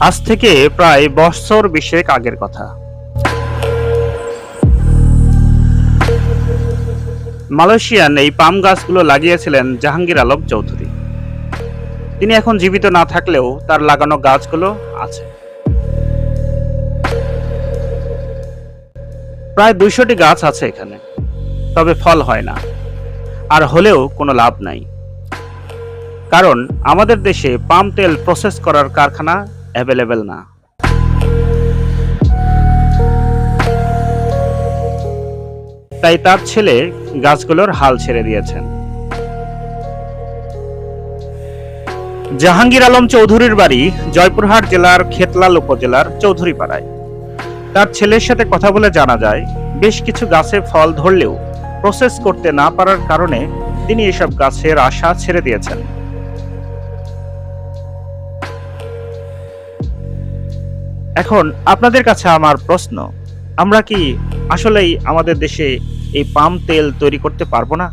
আজ থেকে প্রায় বছর 20 আগের কথা। মালয়েশিয়ান এই পাম গাছগুলো লাগিয়েছিলেন জাহাঙ্গীর আলম চৌধুরী। তিনি এখন জীবিত না থাকলেও তার লাগানো গাছগুলো আছে। প্রায় 200টি গাছ আছে এখানে, তবে ফল হয় না, আর হলেও কোনো লাভ নাই। কারণ আমাদের দেশে পাম তেল প্রসেস করার কারখানা অ্যাভেলেবেল না। তাই তার ছেলে গাছগুলোর হাল ছেড়ে দিয়েছেন। জাহাঙ্গীর আলম চৌধুরীর বাড়ি জয়পুরহাট জেলার খেতলাল উপজেলার চৌধুরীপাড়ায়। তার ছেলের সাথে কথা বলে জানা যায়, বেশ কিছু গাছে ফল ধরলেও প্রসেস করতে না পারার কারণে তিনি এসব গাছের আশা ছেড়ে দিয়েছেন। এখন আপনাদের কাছে আমার প্রশ্ন, আমরা কি আসলেই আমাদের দেশে এই পাম তেল তৈরি করতে পারবো না?